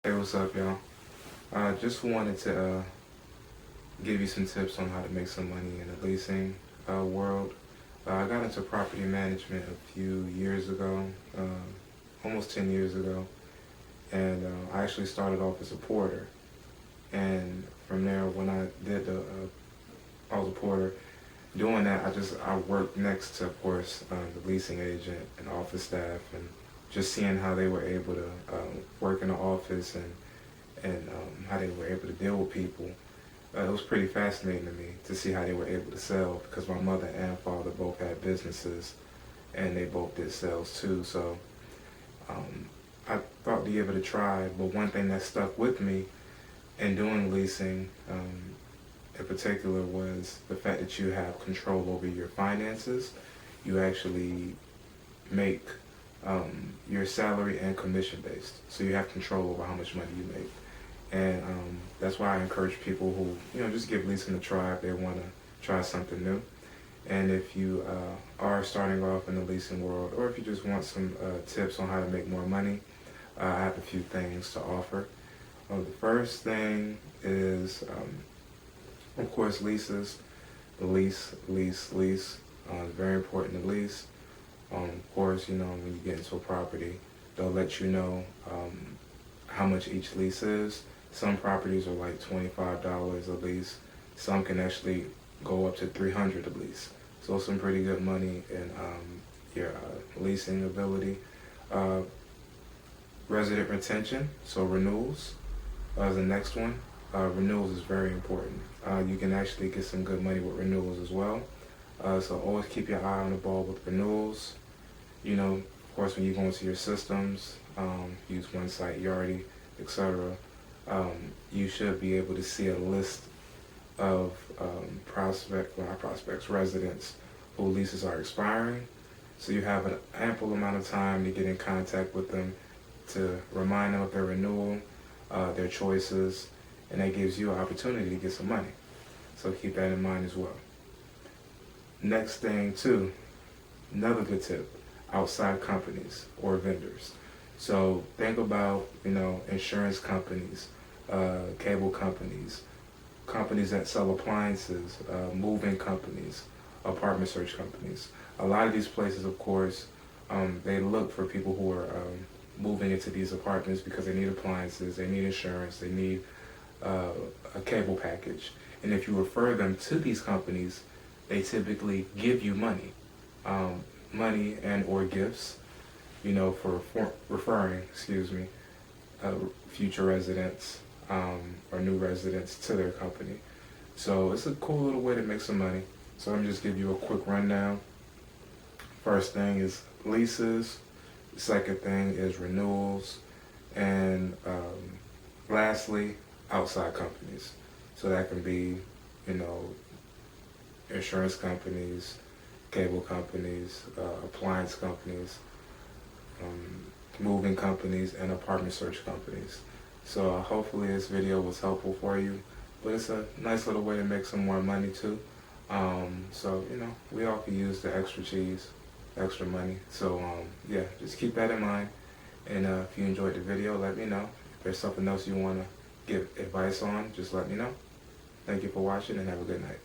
Hey, what's up, y'all? I just wanted to give you some tips on how to make some money in the leasing world. I got into property management a few years ago, almost 10 years ago, and I actually started off as a porter. And from there, when I was a porter. Doing that, I worked next to, of course, the leasing agent and office staff, and just seeing how they were able to work in the office and how they were able to deal with people. It was pretty fascinating to me to see how they were able to sell, because my mother and father both had businesses and they both did sales too. So I thought to give it a try, but one thing that stuck with me in doing leasing in particular was the fact that you have control over your finances. You actually make your salary and commission based, so you have control over how much money you make. And that's why I encourage people who just give leasing a try if they want to try something new. And if you are starting off in the leasing world, or if you just want some tips on how to make more money, I have a few things to offer. The first thing is, of course, leases. The lease. It's very important to lease. Of course, when you get into a property, they'll let you know how much each lease is. Some properties are like $25 a lease. Some can actually go up to $300 a lease. So some pretty good money in your leasing ability. Resident retention, so renewals is the next one. Renewals is very important. You can actually get some good money with renewals as well. So always keep your eye on the ball with renewals. Of course, when you go into your systems, use OneSite, Yardi, etc., you should be able to see a list of residents whose leases are expiring. So you have an ample amount of time to get in contact with them to remind them of their renewal, their choices, and that gives you an opportunity to get some money. So keep that in mind as well. Next thing too, another good tip, outside companies or vendors. So think about, insurance companies, cable companies, companies that sell appliances, moving companies, apartment search companies. A lot of these places, of course, they look for people who are moving into these apartments because they need appliances, they need insurance, they need a cable package. And if you refer them to these companies, they typically give you money, money and or gifts, for referring, future residents or new residents to their company. So it's a cool little way to make some money. So let me just give you a quick rundown. First thing is leases. The second thing is renewals. And lastly, outside companies. So that can be, insurance companies, cable companies, appliance companies, moving companies, and apartment search companies. So hopefully this video was helpful for you, but it's a nice little way to make some more money too. So we all can use the extra cheese, extra money. So yeah, just keep that in mind. And if you enjoyed the video, let me know. If there's something else you want to give advice on, just let me know. Thank you for watching and have a good night.